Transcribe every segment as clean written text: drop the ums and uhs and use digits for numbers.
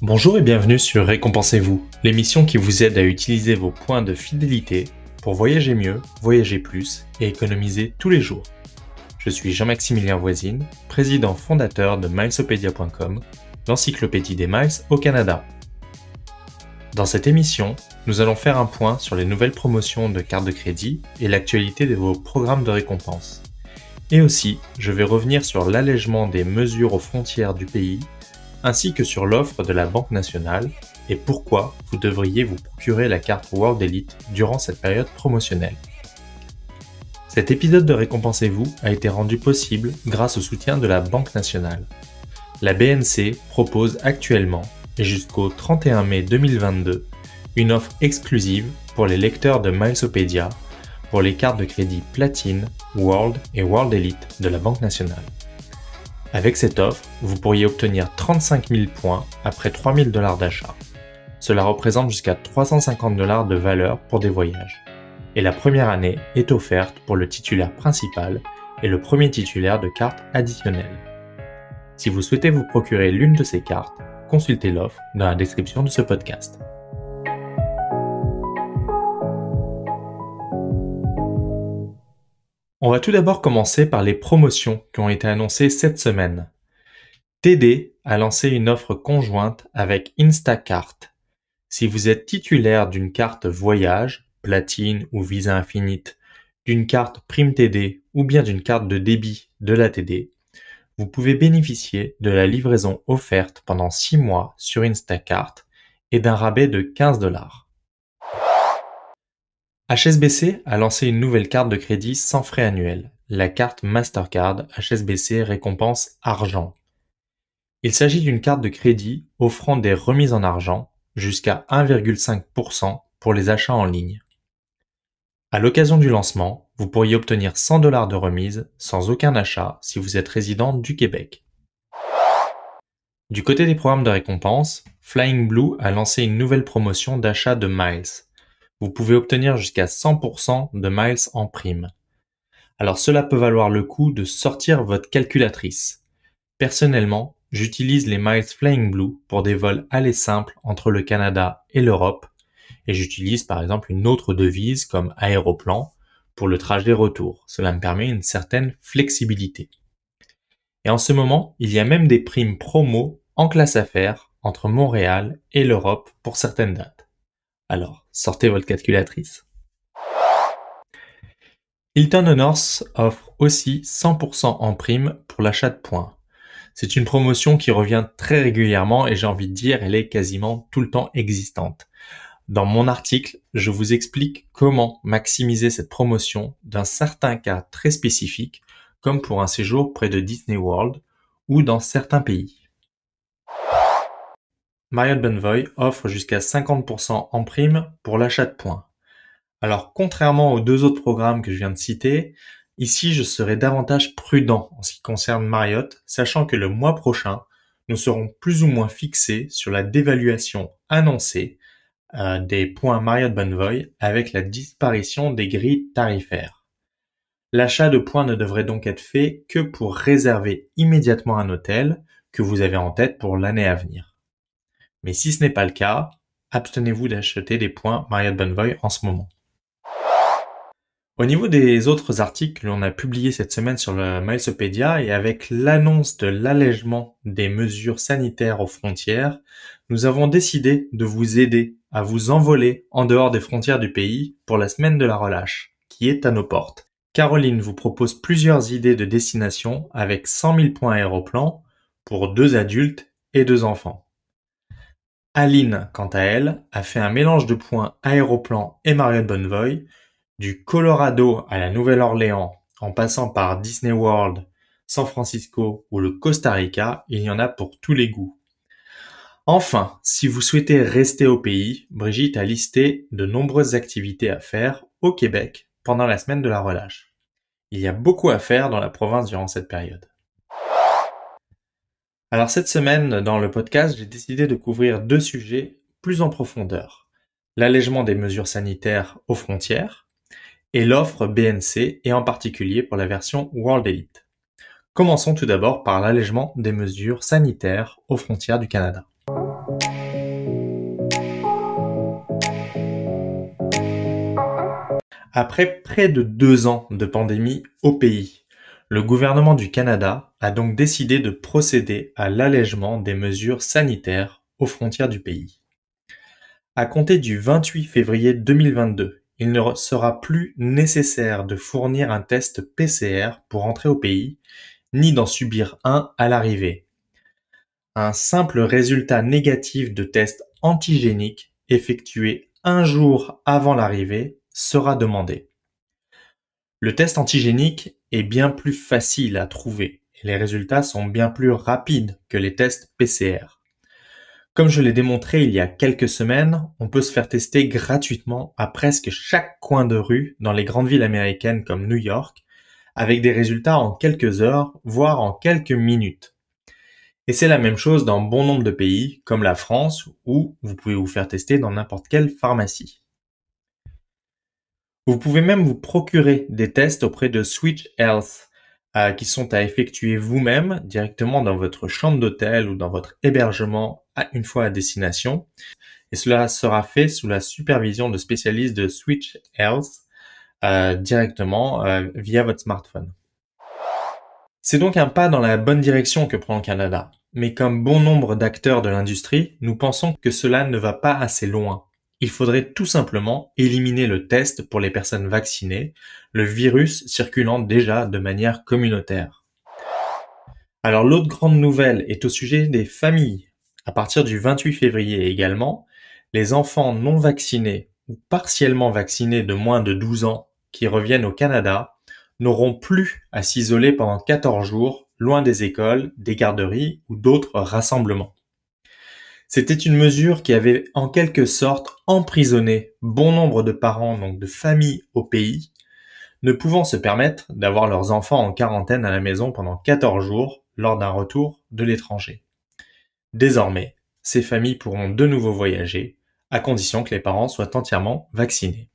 Bonjour et bienvenue sur Récompensez-vous, l'émission qui vous aide à utiliser vos points de fidélité pour voyager mieux, voyager plus et économiser tous les jours. Je suis Jean-Maximilien Voisine, président fondateur de Milesopedia.com, l'encyclopédie des miles au Canada. Dans cette émission, nous allons faire un point sur les nouvelles promotions de cartes de crédit et l'actualité de vos programmes de récompense. Et aussi, je vais revenir sur l'allègement des mesures aux frontières du pays ainsi que sur l'offre de la Banque nationale et pourquoi vous devriez vous procurer la carte World Elite durant cette période promotionnelle. Cet épisode de Récompensez-vous a été rendu possible grâce au soutien de la Banque nationale. La BNC propose actuellement, et jusqu'au 31 mai 2022, une offre exclusive pour les lecteurs de Milesopedia pour les cartes de crédit Platine, World et World Elite de la Banque nationale. Avec cette offre, vous pourriez obtenir 35 000 points après 3 000 $ d'achat. Cela représente jusqu'à 350 $ de valeur pour des voyages. Et la première année est offerte pour le titulaire principal et le premier titulaire de cartes additionnelles. Si vous souhaitez vous procurer l'une de ces cartes, consultez l'offre dans la description de ce podcast. On va tout d'abord commencer par les promotions qui ont été annoncées cette semaine. TD a lancé une offre conjointe avec Instacart. Si vous êtes titulaire d'une carte voyage, platine ou Visa Infinite, d'une carte Prime TD ou bien d'une carte de débit de la TD, vous pouvez bénéficier de la livraison offerte pendant 6 mois sur Instacart et d'un rabais de 15 $. HSBC a lancé une nouvelle carte de crédit sans frais annuels, la carte Mastercard HSBC Récompense Argent. Il s'agit d'une carte de crédit offrant des remises en argent jusqu'à 1,5% pour les achats en ligne. À l'occasion du lancement, vous pourriez obtenir 100 $ de remise sans aucun achat si vous êtes résident du Québec. Du côté des programmes de récompense, Flying Blue a lancé une nouvelle promotion d'achat de miles. Vous pouvez obtenir jusqu'à 100% de miles en prime. Alors cela peut valoir le coup de sortir votre calculatrice. Personnellement, j'utilise les miles Flying Blue pour des vols aller simples entre le Canada et l'Europe et j'utilise par exemple une autre devise comme Aéroplan pour le trajet retour. Cela me permet une certaine flexibilité. Et en ce moment, il y a même des primes promo en classe affaires entre Montréal et l'Europe pour certaines dates. Alors, sortez votre calculatrice. Hilton Honors offre aussi 100% en prime pour l'achat de points. C'est une promotion qui revient très régulièrement et j'ai envie de dire, elle est quasiment tout le temps existante. Dans mon article, je vous explique comment maximiser cette promotion dans certains cas très spécifiques, comme pour un séjour près de Disney World ou dans certains pays. Marriott Bonvoy offre jusqu'à 50% en prime pour l'achat de points. Alors, contrairement aux deux autres programmes que je viens de citer, ici je serai davantage prudent en ce qui concerne Marriott, sachant que le mois prochain, nous serons plus ou moins fixés sur la dévaluation annoncée des points Marriott Bonvoy avec la disparition des grilles tarifaires. L'achat de points ne devrait donc être fait que pour réserver immédiatement un hôtel que vous avez en tête pour l'année à venir. Mais si ce n'est pas le cas, abstenez-vous d'acheter des points Marriott Bonvoy en ce moment. Au niveau des autres articles que l'on a publiés cette semaine sur le Milesopedia et avec l'annonce de l'allègement des mesures sanitaires aux frontières, nous avons décidé de vous aider à vous envoler en dehors des frontières du pays pour la semaine de la relâche, qui est à nos portes. Caroline vous propose plusieurs idées de destination avec 100 000 points Aéroplan pour 2 adultes et 2 enfants. Aline, quant à elle, a fait un mélange de points Aéroplan et Marriott Bonvoy, du Colorado à la Nouvelle-Orléans, en passant par Disney World, San Francisco ou le Costa Rica, il y en a pour tous les goûts. Enfin, si vous souhaitez rester au pays, Brigitte a listé de nombreuses activités à faire au Québec pendant la semaine de la relâche. Il y a beaucoup à faire dans la province durant cette période. Alors cette semaine, dans le podcast, j'ai décidé de couvrir 2 sujets plus en profondeur. L'allègement des mesures sanitaires aux frontières et l'offre BNC et en particulier pour la version World Elite. Commençons tout d'abord par l'allègement des mesures sanitaires aux frontières du Canada. Après près de 2 ans de pandémie au pays, le gouvernement du Canada a donc décidé de procéder à l'allègement des mesures sanitaires aux frontières du pays. À compter du 28 février 2022, il ne sera plus nécessaire de fournir un test PCR pour entrer au pays, ni d'en subir un à l'arrivée. Un simple résultat négatif de test antigénique effectué un jour avant l'arrivée sera demandé. Le test antigénique est bien plus facile à trouver et les résultats sont bien plus rapides que les tests PCR. Comme je l'ai démontré il y a quelques semaines, on peut se faire tester gratuitement à presque chaque coin de rue dans les grandes villes américaines comme New York, avec des résultats en quelques heures, voire en quelques minutes. Et c'est la même chose dans bon nombre de pays, comme la France, où vous pouvez vous faire tester dans n'importe quelle pharmacie. Vous pouvez même vous procurer des tests auprès de Switch Health, qui sont à effectuer vous-même directement dans votre chambre d'hôtel ou dans votre hébergement une fois à destination. Et cela sera fait sous la supervision de spécialistes de Switch Health directement via votre smartphone. C'est donc un pas dans la bonne direction que prend le Canada. Mais comme bon nombre d'acteurs de l'industrie, nous pensons que cela ne va pas assez loin. Il faudrait tout simplement éliminer le test pour les personnes vaccinées, le virus circulant déjà de manière communautaire. Alors l'autre grande nouvelle est au sujet des familles. À partir du 28 février également, les enfants non vaccinés ou partiellement vaccinés de moins de 12 ans qui reviennent au Canada n'auront plus à s'isoler pendant 14 jours loin des écoles, des garderies ou d'autres rassemblements. C'était une mesure qui avait en quelque sorte emprisonné bon nombre de parents, donc de familles au pays, ne pouvant se permettre d'avoir leurs enfants en quarantaine à la maison pendant 14 jours lors d'un retour de l'étranger. Désormais, ces familles pourront de nouveau voyager, à condition que les parents soient entièrement vaccinés.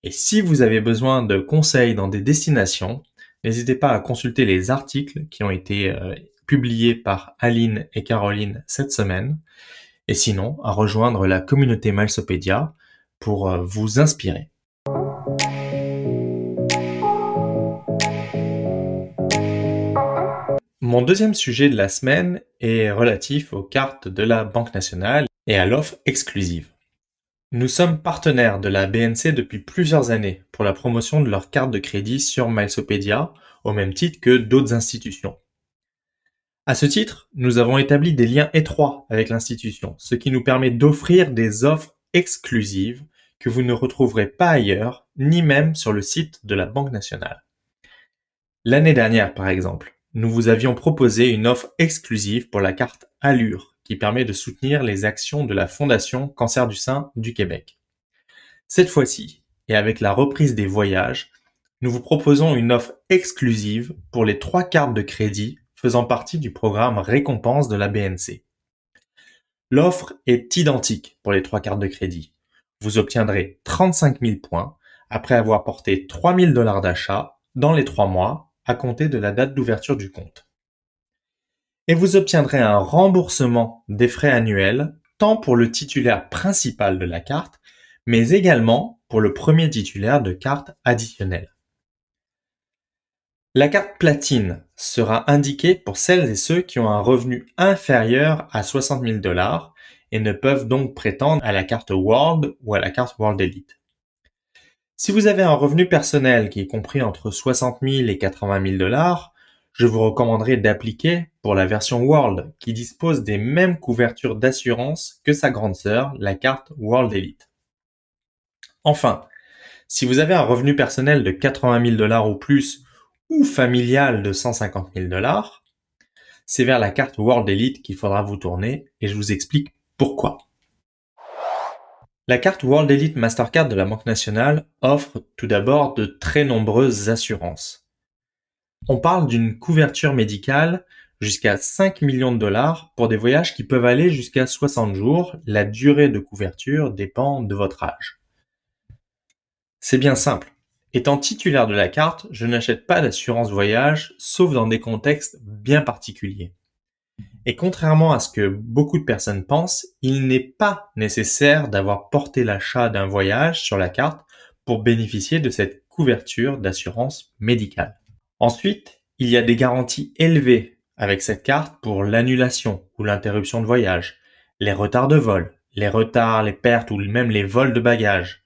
Et si vous avez besoin de conseils dans des destinations, n'hésitez pas à consulter les articles qui ont été publiés par Aline et Caroline cette semaine, et sinon à rejoindre la communauté Milesopédia pour vous inspirer. Mon deuxième sujet de la semaine est relatif aux cartes de la Banque nationale et à l'offre exclusive. Nous sommes partenaires de la BNC depuis plusieurs années pour la promotion de leurs cartes de crédit sur Milesopédia, au même titre que d'autres institutions. À ce titre, nous avons établi des liens étroits avec l'institution, ce qui nous permet d'offrir des offres exclusives que vous ne retrouverez pas ailleurs, ni même sur le site de la Banque nationale. L'année dernière, par exemple, nous vous avions proposé une offre exclusive pour la carte Allure, qui permet de soutenir les actions de la Fondation Cancer du sein du Québec. Cette fois-ci, et avec la reprise des voyages, nous vous proposons une offre exclusive pour les 3 cartes de crédit faisant partie du programme Récompense de la BNC. L'offre est identique pour les 3 cartes de crédit. Vous obtiendrez 35 000 points après avoir porté 3 000 $ d'achat dans les 3 mois à compter de la date d'ouverture du compte. Et vous obtiendrez un remboursement des frais annuels tant pour le titulaire principal de la carte, mais également pour le premier titulaire de carte additionnelle. La carte platine sera indiquée pour celles et ceux qui ont un revenu inférieur à 60 000 $ et ne peuvent donc prétendre à la carte World ou à la carte World Elite. Si vous avez un revenu personnel qui est compris entre 60 000 et 80 000 $, je vous recommanderais d'appliquer pour la version World qui dispose des mêmes couvertures d'assurance que sa grande sœur, la carte World Elite. Enfin, si vous avez un revenu personnel de 80 000 $ ou plus ou familial de 150 000 $, c'est vers la carte World Elite qu'il faudra vous tourner et je vous explique pourquoi. La carte World Elite Mastercard de la Banque nationale offre tout d'abord de très nombreuses assurances. On parle d'une couverture médicale jusqu'à 5 millions de $ pour des voyages qui peuvent aller jusqu'à 60 jours. La durée de couverture dépend de votre âge. C'est bien simple. Étant titulaire de la carte, je n'achète pas d'assurance voyage, sauf dans des contextes bien particuliers. Et contrairement à ce que beaucoup de personnes pensent, il n'est pas nécessaire d'avoir porté l'achat d'un voyage sur la carte pour bénéficier de cette couverture d'assurance médicale. Ensuite, il y a des garanties élevées avec cette carte pour l'annulation ou l'interruption de voyage, les retards de vol, les retards, les pertes ou même les vols de bagages,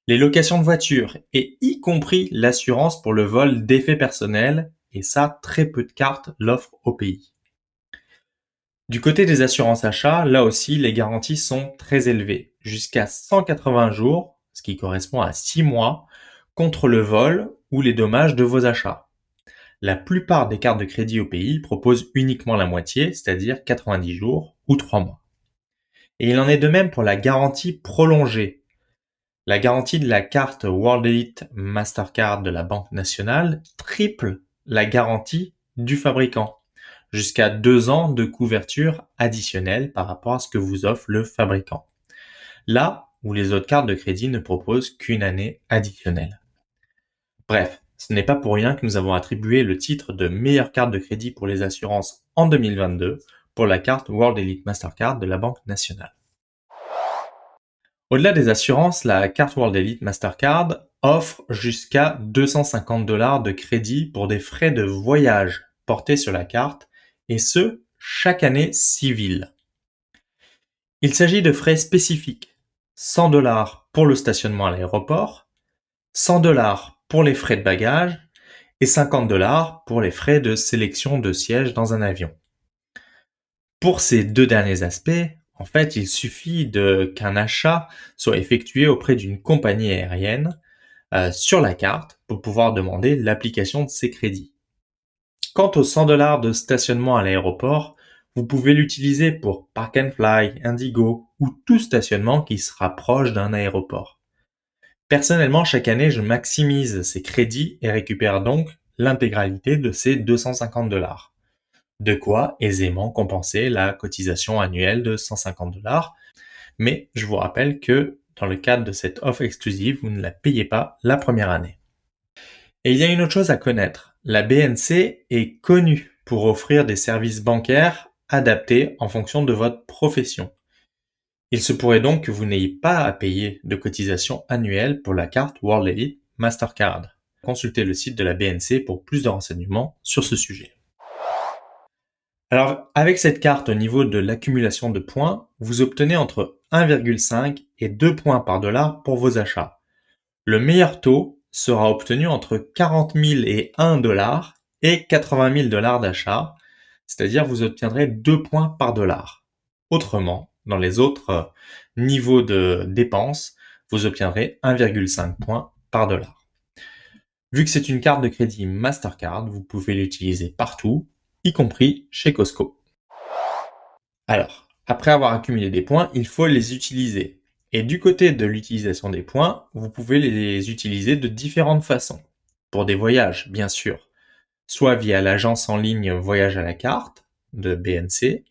les locations de voitures et y compris l'assurance pour le vol d'effets personnels, et ça, très peu de cartes l'offrent au pays. Du côté des assurances achats, là aussi, les garanties sont très élevées, jusqu'à 180 jours, ce qui correspond à 6 mois, contre le vol ou les dommages de vos achats. La plupart des cartes de crédit au pays proposent uniquement la moitié, c'est-à-dire 90 jours ou 3 mois. Et il en est de même pour la garantie prolongée. La garantie de la carte World Elite Mastercard de la Banque Nationale triple la garantie du fabricant, jusqu'à 2 ans de couverture additionnelle par rapport à ce que vous offre le fabricant. Là où les autres cartes de crédit ne proposent qu'une année additionnelle. Bref, ce n'est pas pour rien que nous avons attribué le titre de meilleure carte de crédit pour les assurances en 2022 pour la carte World Elite Mastercard de la Banque Nationale. Au-delà des assurances, la carte World Elite Mastercard offre jusqu'à $250 de crédit pour des frais de voyage portés sur la carte, et ce, chaque année civile. Il s'agit de frais spécifiques, $100 pour le stationnement à l'aéroport, $100 pour les frais de bagages et $50 pour les frais de sélection de sièges dans un avion. Pour ces deux derniers aspects, en fait, il suffit qu'un achat soit effectué auprès d'une compagnie aérienne sur la carte pour pouvoir demander l'application de ces crédits. Quant aux $100 de stationnement à l'aéroport, vous pouvez l'utiliser pour Park and Fly, Indigo ou tout stationnement qui se rapproche d'un aéroport. Personnellement, chaque année, je maximise ces crédits et récupère donc l'intégralité de ces $250. De quoi aisément compenser la cotisation annuelle de $150. Mais je vous rappelle que dans le cadre de cette offre exclusive, vous ne la payez pas la première année. Et il y a une autre chose à connaître. La BNC est connue pour offrir des services bancaires adaptés en fonction de votre profession. Il se pourrait donc que vous n'ayez pas à payer de cotisation annuelle pour la carte World Elite Mastercard. Consultez le site de la BNC pour plus de renseignements sur ce sujet. Alors, avec cette carte au niveau de l'accumulation de points, vous obtenez entre 1,5 et 2 points par dollar pour vos achats. Le meilleur taux sera obtenu entre 40 000 et $1 et 80 000 $ d'achat, c'est-à-dire vous obtiendrez 2 points par dollar. Autrement, dans les autres niveaux de dépenses, vous obtiendrez 1,5 points par dollar. Vu que c'est une carte de crédit Mastercard, vous pouvez l'utiliser partout, y compris chez Costco. Alors, après avoir accumulé des points, il faut les utiliser. Et du côté de l'utilisation des points, vous pouvez les utiliser de différentes façons. Pour des voyages, bien sûr, soit via l'agence en ligne Voyage à la carte de BNC,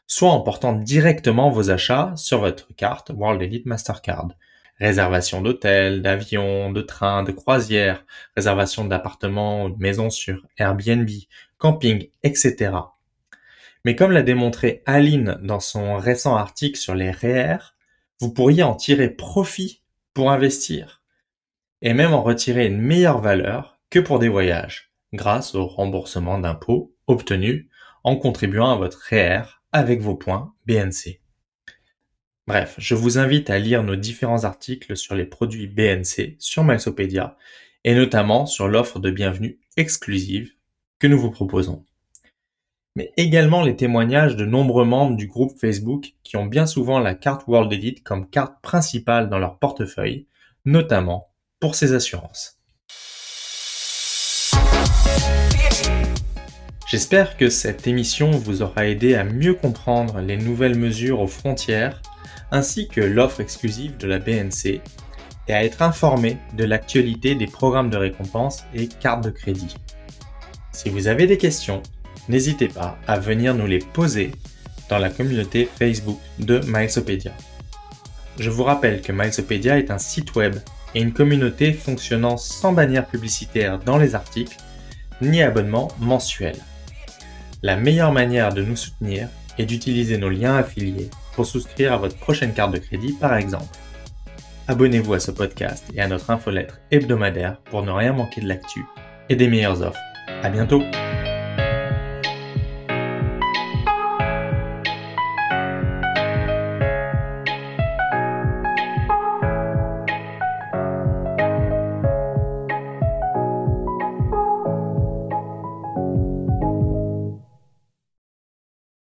soit en portant directement vos achats sur votre carte World Elite Mastercard. Réservation d'hôtels, d'avions, de trains, de croisières, réservation d'appartements ou de maisons sur Airbnb, camping, etc. Mais comme l'a démontré Aline dans son récent article sur les REER, vous pourriez en tirer profit pour investir et même en retirer une meilleure valeur que pour des voyages grâce au remboursement d'impôts obtenus en contribuant à votre REER avec vos points BNC. Bref, je vous invite à lire nos différents articles sur les produits BNC sur Milesopedia et notamment sur l'offre de bienvenue exclusive que nous vous proposons. Mais également les témoignages de nombreux membres du groupe Facebook qui ont bien souvent la carte World Elite comme carte principale dans leur portefeuille, notamment pour ces assurances. J'espère que cette émission vous aura aidé à mieux comprendre les nouvelles mesures aux frontières ainsi que l'offre exclusive de la BNC et à être informé de l'actualité des programmes de récompense et cartes de crédit. Si vous avez des questions, n'hésitez pas à venir nous les poser dans la communauté Facebook de Milesopedia. Je vous rappelle que Milesopedia est un site web et une communauté fonctionnant sans bannière publicitaire dans les articles ni abonnement mensuel. La meilleure manière de nous soutenir est d'utiliser nos liens affiliés pour souscrire à votre prochaine carte de crédit par exemple. abonnez-vous à ce podcast et à notre infolettre hebdomadaire pour ne rien manquer de l'actu et des meilleures offres. À bientôt!